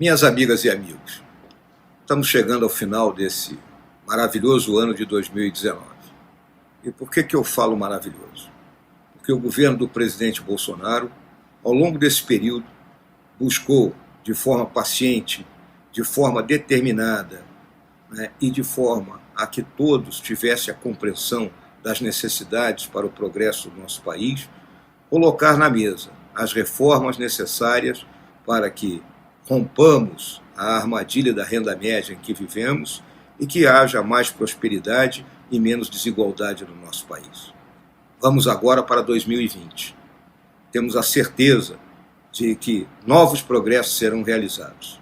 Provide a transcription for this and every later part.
Minhas amigas e amigos, estamos chegando ao final desse maravilhoso ano de 2019. E por que eu falo maravilhoso? Porque o governo do presidente Bolsonaro, ao longo desse período, buscou de forma paciente, de forma determinada, e de forma a que todos tivessem a compreensão das necessidades para o progresso do nosso país, colocar na mesa as reformas necessárias para que rompamos a armadilha da renda média em que vivemos e que haja mais prosperidade e menos desigualdade no nosso país. Vamos agora para 2020. Temos a certeza de que novos progressos serão realizados.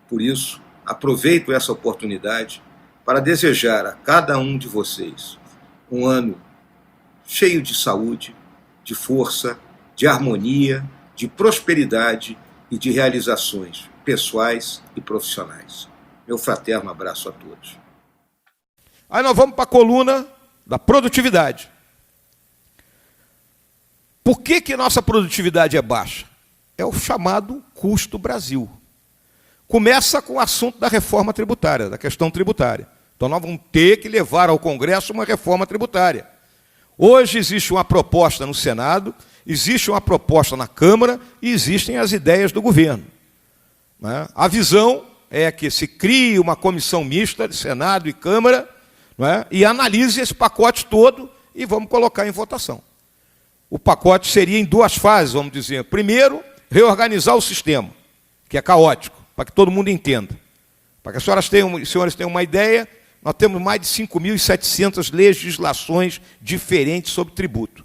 Por isso, aproveito essa oportunidade para desejar a cada um de vocês um ano cheio de saúde, de força, de harmonia, de prosperidade e de realizações pessoais e profissionais. Meu fraterno abraço a todos. Aí nós vamos para a coluna da produtividade. Por que nossa produtividade é baixa? É o chamado custo Brasil. Começa com o assunto da reforma tributária, da questão tributária. Então nós vamos ter que levar ao Congresso uma reforma tributária. Hoje existe uma proposta no Senado, existe uma proposta na Câmara e existem as ideias do governo. A visão é que se crie uma comissão mista de Senado e Câmara, e analise esse pacote todo e vamos colocar em votação. O pacote seria em duas fases, vamos dizer. Primeiro, reorganizar o sistema, que é caótico, para que todo mundo entenda. Para que as senhores tenham uma ideia, nós temos mais de 5.700 legislações diferentes sobre tributo.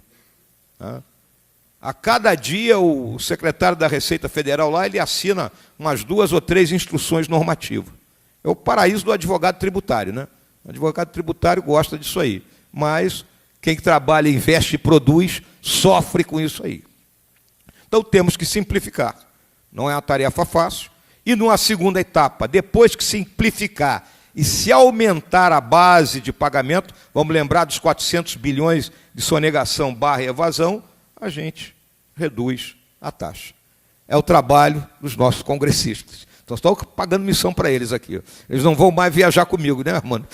A cada dia, o secretário da Receita Federal lá, ele assina umas 2 ou 3 instruções normativas. É o paraíso do advogado tributário, né? O advogado tributário gosta disso aí, mas quem trabalha, investe e produz, sofre com isso aí. Então temos que simplificar. Não é uma tarefa fácil. E numa segunda etapa, depois que simplificar e se aumentar a base de pagamento, vamos lembrar dos 400 bilhões de sonegação / evasão, a gente reduz a taxa. É o trabalho dos nossos congressistas. Então, estou pagando missão para eles aqui. Eles não vão mais viajar comigo, né, Armando?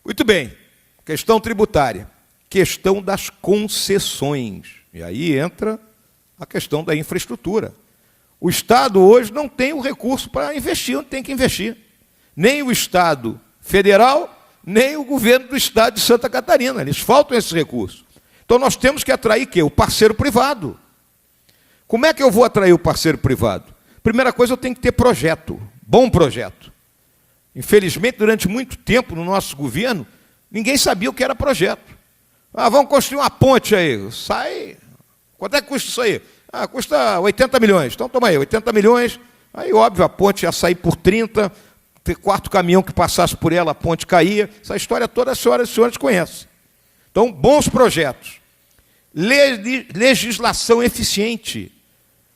Muito bem. Questão tributária. Questão das concessões. E aí entra a questão da infraestrutura. O Estado hoje não tem o recurso para investir onde tem que investir. Nem o Estado federal, nem o governo do Estado de Santa Catarina. Eles faltam esses recursos. Então nós temos que atrair o parceiro privado. Como é que eu vou atrair o parceiro privado? Primeira coisa, eu tenho que ter projeto, bom projeto. Infelizmente, durante muito tempo no nosso governo, ninguém sabia o que era projeto. Vamos construir uma ponte aí. Sai. Quanto é que custa isso aí? Custa 80 milhões. Então toma aí, 80 milhões. Aí, óbvio, a ponte ia sair por 30, ter quarto caminhão que passasse por ela, a ponte caía. Essa história toda as senhoras conhecem. Então, bons projetos. Legislação eficiente.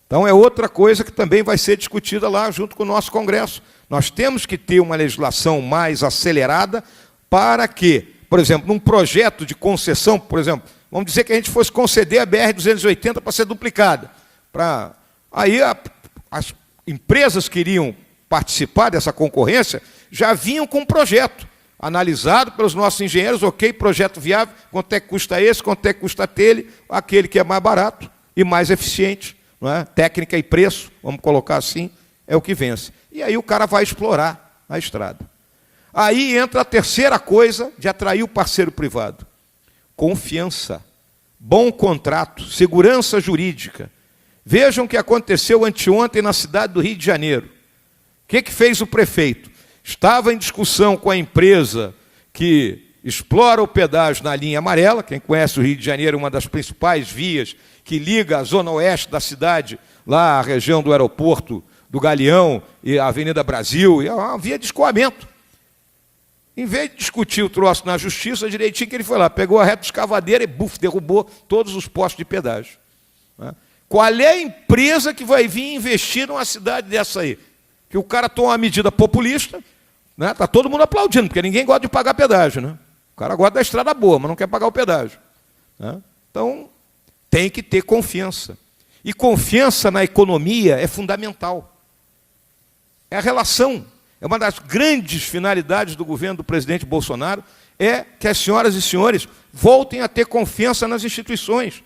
Então, é outra coisa que também vai ser discutida lá junto com o nosso Congresso. Nós temos que ter uma legislação mais acelerada para que, por exemplo, num projeto de concessão, por exemplo, vamos dizer que a gente fosse conceder a BR-280 para ser duplicada. Aí as empresas que iriam participar dessa concorrência já vinham com um projeto analisado pelos nossos engenheiros, ok, projeto viável, quanto é que custa esse, quanto é que custa aquele que é mais barato e mais eficiente. Não é? Técnica e preço, vamos colocar assim, é o que vence. E aí o cara vai explorar a estrada. Aí entra a terceira coisa de atrair o parceiro privado. Confiança, bom contrato, segurança jurídica. Vejam o que aconteceu anteontem na cidade do Rio de Janeiro. O que fez o prefeito? Estava em discussão com a empresa que explora o pedágio na linha amarela. Quem conhece o Rio de Janeiro, uma das principais vias que liga a zona oeste da cidade, lá a região do aeroporto do Galeão e a Avenida Brasil, e é uma via de escoamento. Em vez de discutir o troço na justiça, direitinho que ele foi lá, pegou a reta escavadeira e derrubou todos os postos de pedágio. Qual é a empresa que vai vir investir numa cidade dessa aí? Que o cara toma uma medida populista, está todo mundo aplaudindo, porque ninguém gosta de pagar pedágio. Né? O cara gosta da estrada boa, mas não quer pagar o pedágio. Então, tem que ter confiança. E confiança na economia é fundamental. É a relação. É uma das grandes finalidades do governo do presidente Bolsonaro, é que as senhoras e senhores voltem a ter confiança nas instituições,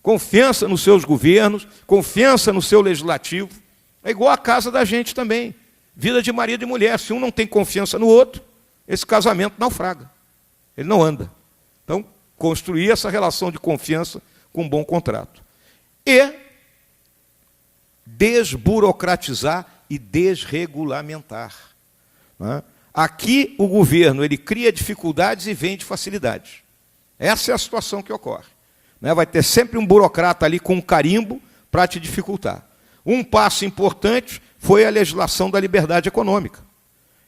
confiança nos seus governos, confiança no seu legislativo. É igual a casa da gente também. Vida de marido e mulher. Se um não tem confiança no outro, esse casamento naufraga. Ele não anda. Então, construir essa relação de confiança com um bom contrato. E desburocratizar e desregulamentar. Aqui o governo ele cria dificuldades e vende facilidades. Essa é a situação que ocorre. Vai ter sempre um burocrata ali com um carimbo para te dificultar. Um passo importante foi a legislação da liberdade econômica,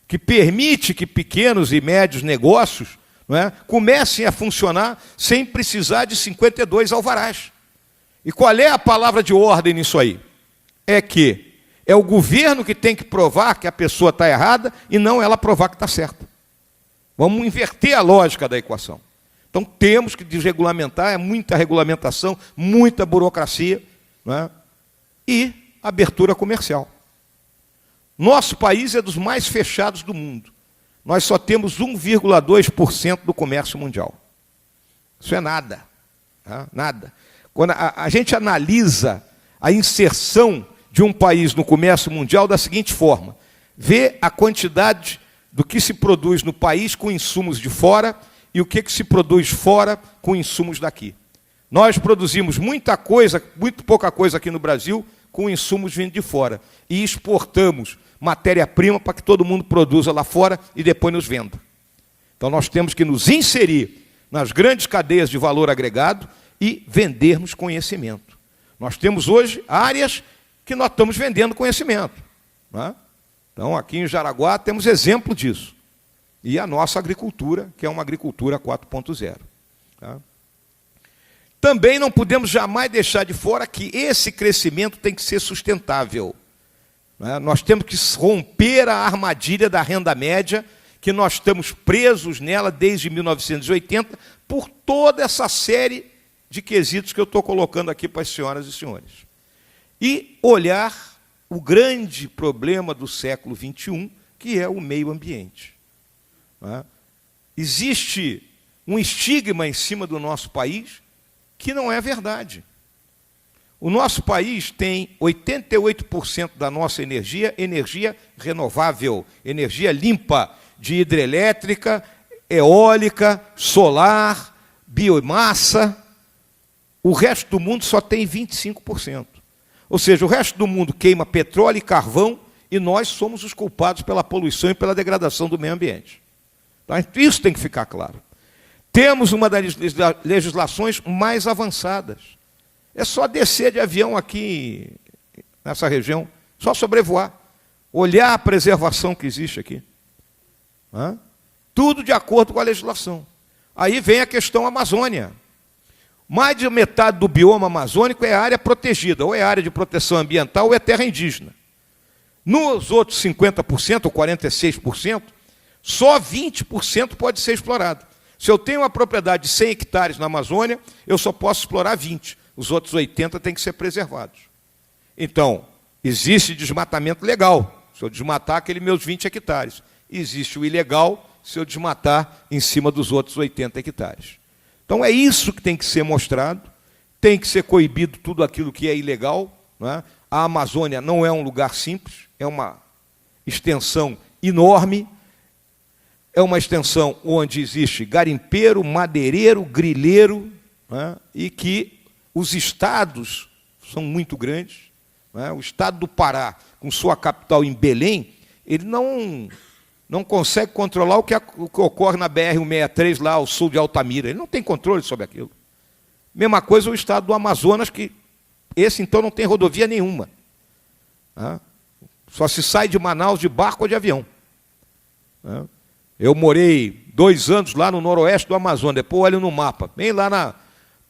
que permite que pequenos e médios negócios comecem a funcionar sem precisar de 52 alvarás. E qual é a palavra de ordem nisso aí? É que é o governo que tem que provar que a pessoa está errada e não ela provar que está certa. Vamos inverter a lógica da equação. Então temos que desregulamentar, é muita regulamentação, muita burocracia, e abertura comercial. Nosso país é dos mais fechados do mundo. Nós só temos 1,2% do comércio mundial. Isso é nada. Nada. Quando a gente analisa a inserção de um país no comércio mundial da seguinte forma: vê a quantidade do que se produz no país com insumos de fora e o que se produz fora com insumos daqui. Nós produzimos muita coisa, muito pouca coisa aqui no Brasil, com insumos vindo de fora. E exportamos matéria-prima para que todo mundo produza lá fora e depois nos venda. Então nós temos que nos inserir nas grandes cadeias de valor agregado e vendermos conhecimento. Nós temos hoje áreas que nós estamos vendendo conhecimento. Então, aqui em Jaraguá, temos exemplo disso. E a nossa agricultura, que é uma agricultura 4.0. Também não podemos jamais deixar de fora que esse crescimento tem que ser sustentável. Nós temos que romper a armadilha da renda média, que nós estamos presos nela desde 1980, por toda essa série de quesitos que eu estou colocando aqui para as senhoras e senhores. E olhar o grande problema do século XXI, que é o meio ambiente. Existe um estigma em cima do nosso país que não é verdade. O nosso país tem 88% da nossa energia renovável, energia limpa, de hidrelétrica, eólica, solar, biomassa. O resto do mundo só tem 25%. Ou seja, o resto do mundo queima petróleo e carvão e nós somos os culpados pela poluição e pela degradação do meio ambiente. Então, isso tem que ficar claro. Temos uma das legislações mais avançadas. É só descer de avião aqui, nessa região, só sobrevoar, olhar a preservação que existe aqui. Tudo de acordo com a legislação. Aí vem a questão Amazônia. Mais de metade do bioma amazônico é área protegida, ou é área de proteção ambiental, ou é terra indígena. Nos outros 50%, ou 46%, só 20% pode ser explorado. Se eu tenho uma propriedade de 100 hectares na Amazônia, eu só posso explorar 20. Os outros 80 têm que ser preservados. Então, existe desmatamento legal, se eu desmatar aqueles meus 20 hectares. Existe o ilegal, se eu desmatar em cima dos outros 80 hectares. Então, é isso que tem que ser mostrado, tem que ser coibido tudo aquilo que é ilegal. A Amazônia não é um lugar simples, é uma extensão enorme, é uma extensão onde existe garimpeiro, madeireiro, grileiro, e que os estados são muito grandes. O estado do Pará, com sua capital em Belém, ele não consegue controlar o que ocorre na BR-163, lá ao sul de Altamira. Ele não tem controle sobre aquilo. Mesma coisa o estado do Amazonas, que esse, então, não tem rodovia nenhuma. Só se sai de Manaus de barco ou de avião. Eu morei 2 anos lá no noroeste do Amazonas, depois olho no mapa, bem lá na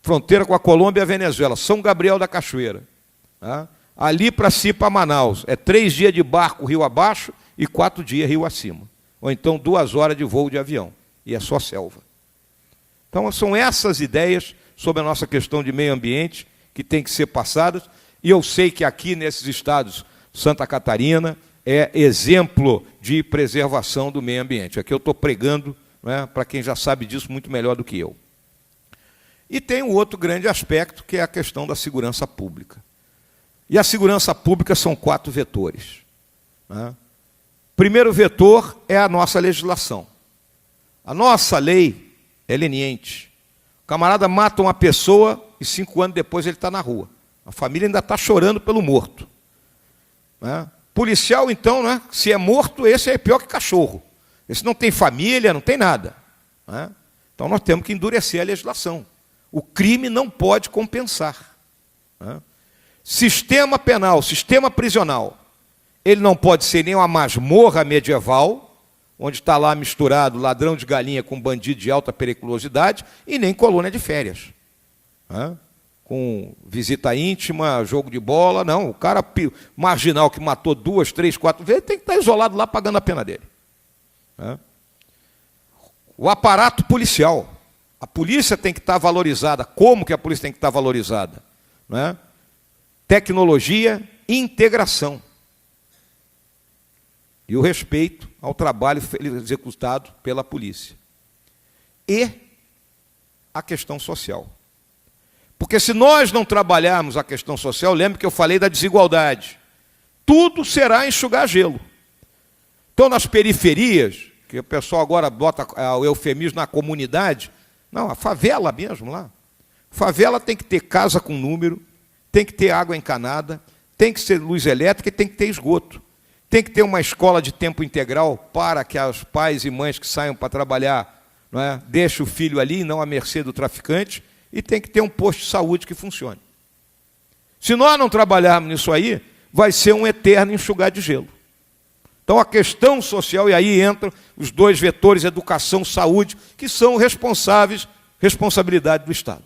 fronteira com a Colômbia e a Venezuela, São Gabriel da Cachoeira. Ali para si, para Manaus, é 3 dias de barco rio abaixo e 4 dias rio acima. Ou então 2 horas de voo de avião, e é só selva. Então, são essas ideias sobre a nossa questão de meio ambiente que tem que ser passadas, E eu sei que aqui nesses estados, Santa Catarina, é exemplo de preservação do meio ambiente. Aqui eu estou pregando, né, para quem já sabe disso muito melhor do que eu. E tem um outro grande aspecto, que é a questão da segurança pública. E a segurança pública são 4 vetores. Né? Primeiro vetor é a nossa legislação. A nossa lei é leniente. O camarada mata uma pessoa e 5 anos depois ele está na rua. A família ainda está chorando pelo morto. Né? Policial, então, né, se é morto, esse é pior que cachorro. Esse não tem família, não tem nada. Né? Então nós temos que endurecer a legislação. O crime não pode compensar. Né? Sistema penal, sistema prisional, ele não pode ser nem uma masmorra medieval, onde está lá misturado ladrão de galinha com bandido de alta periculosidade, e nem colônia de férias. Né? Com visita íntima, jogo de bola, não. O cara marginal que matou 2, 3, 4 vezes tem que estar isolado lá pagando a pena dele. Né? O aparato policial. A polícia tem que estar valorizada. Como que a polícia tem que estar valorizada? Né? Tecnologia e integração. E o respeito ao trabalho executado pela polícia. E a questão social. Porque se nós não trabalharmos a questão social, lembre que eu falei da desigualdade. Tudo será enxugar gelo. Então, nas periferias, que o pessoal agora bota o eufemismo na comunidade, não, a favela mesmo lá. Favela tem que ter casa com número, tem que ter água encanada, tem que ter luz elétrica e tem que ter esgoto. Tem que ter uma escola de tempo integral para que os pais e mães que saiam para trabalhar, não é, deixem o filho ali, não à mercê do traficante, e tem que ter um posto de saúde que funcione. Se nós não trabalharmos nisso aí, vai ser um eterno enxugar de gelo. Então a questão social, e aí entram os 2 vetores, educação e saúde, que são responsabilidade do Estado.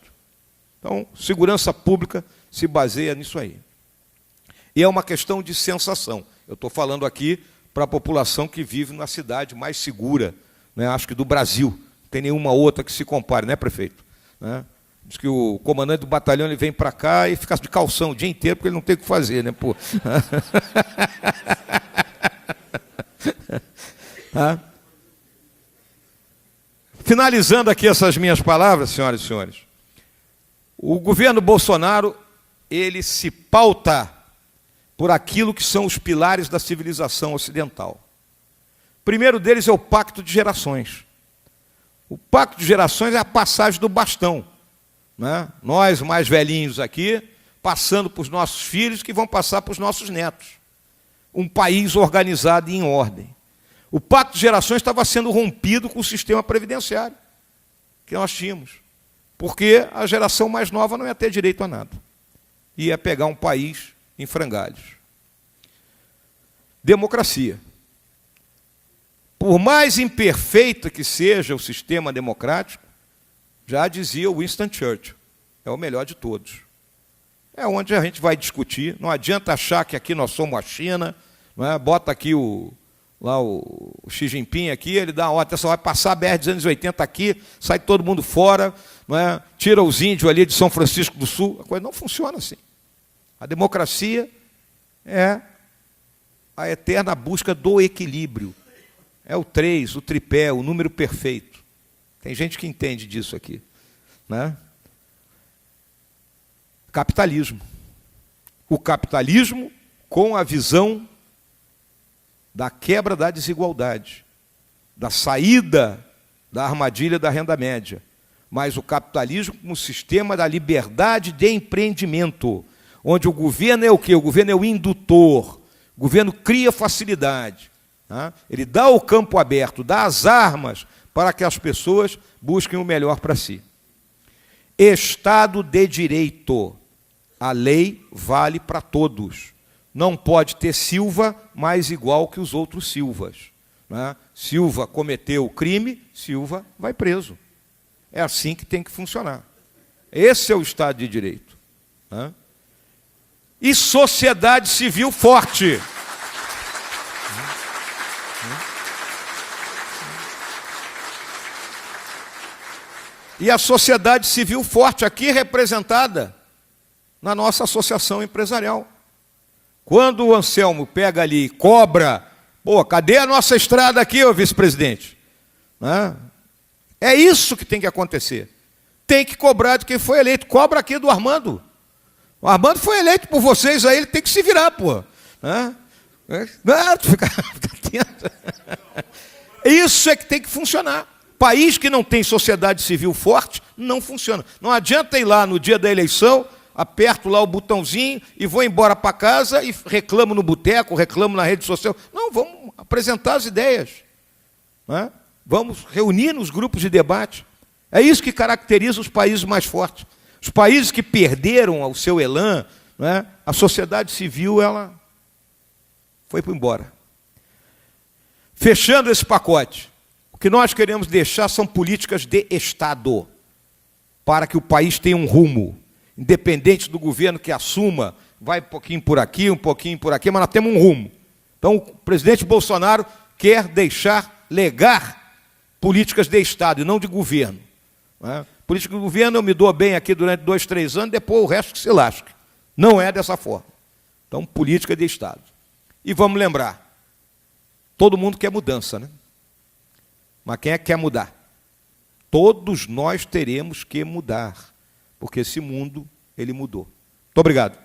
Então, segurança pública se baseia nisso aí. E é uma questão de sensação. Eu estou falando aqui para a população que vive na cidade mais segura, né, acho que do Brasil. Não tem nenhuma outra que se compare, né, prefeito? Né? Diz que o comandante do batalhão ele vem para cá e fica de calção o dia inteiro, porque ele não tem o que fazer, né, pô? Finalizando aqui essas minhas palavras, senhoras e senhores, o governo Bolsonaro, ele se pauta por aquilo que são os pilares da civilização ocidental. O primeiro deles é o pacto de gerações. O pacto de gerações é a passagem do bastão. Né? Nós, mais velhinhos aqui, passando para os nossos filhos, que vão passar para os nossos netos. Um país organizado e em ordem. O pacto de gerações estava sendo rompido com o sistema previdenciário que nós tínhamos. Porque a geração mais nova não ia ter direito a nada. Ia pegar um país em frangalhos. Democracia. Por mais imperfeito que seja o sistema democrático, já dizia Winston Churchill, é o melhor de todos. É onde a gente vai discutir. Não adianta achar que aqui nós somos a China, não é? Bota aqui o Xi Jinping aqui, ele dá uma ordem, só vai passar a BR-280 aqui, sai todo mundo fora, não é? Tira os índios ali de São Francisco do Sul. A coisa não funciona assim. A democracia é a eterna busca do equilíbrio. É o 3, o tripé, o número perfeito. Tem gente que entende disso aqui. Né? Capitalismo. O capitalismo com a visão da quebra da desigualdade, da saída da armadilha da renda média, mas o capitalismo como sistema da liberdade de empreendimento, onde o governo é o quê? O governo é o indutor, o governo cria facilidade, tá? Ele dá o campo aberto, dá as armas para que as pessoas busquem o melhor para si. Estado de direito, a lei vale para todos. Não pode ter Silva mais igual que os outros Silvas. Né? Silva cometeu crime, Silva vai preso. É assim que tem que funcionar. Esse é o Estado de Direito. Né? E sociedade civil forte. E a sociedade civil forte aqui representada na nossa associação empresarial. Quando o Anselmo pega ali e cobra, pô, cadê a nossa estrada aqui, ô vice-presidente? Né? É isso que tem que acontecer. Tem que cobrar de quem foi eleito. Cobra aqui do Armando. O Armando foi eleito por vocês, aí ele tem que se virar, pô. Né? Fica atento. Isso é que tem que funcionar. País que não tem sociedade civil forte, não funciona. Não adianta ir lá no dia da eleição, aperto lá o botãozinho e vou embora para casa e reclamo no boteco, reclamo na rede social. Não, vamos apresentar as ideias. Né? Vamos reunir nos grupos de debate. É isso que caracteriza os países mais fortes. Os países que perderam o seu elan, né, a sociedade civil, ela foi para embora. Fechando esse pacote, o que nós queremos deixar são políticas de Estado, para que o país tenha um rumo, independente do governo que assuma, vai um pouquinho por aqui, mas nós temos um rumo. Então, o presidente Bolsonaro quer legar políticas de Estado e não de governo. Né? Política de governo, eu me dou bem aqui durante 2, 3 anos, depois o resto que se lasque. Não é dessa forma. Então, política de Estado. E vamos lembrar, todo mundo quer mudança, né? Mas quem é que quer mudar? Todos nós teremos que mudar, porque esse mundo, ele mudou. Muito obrigado.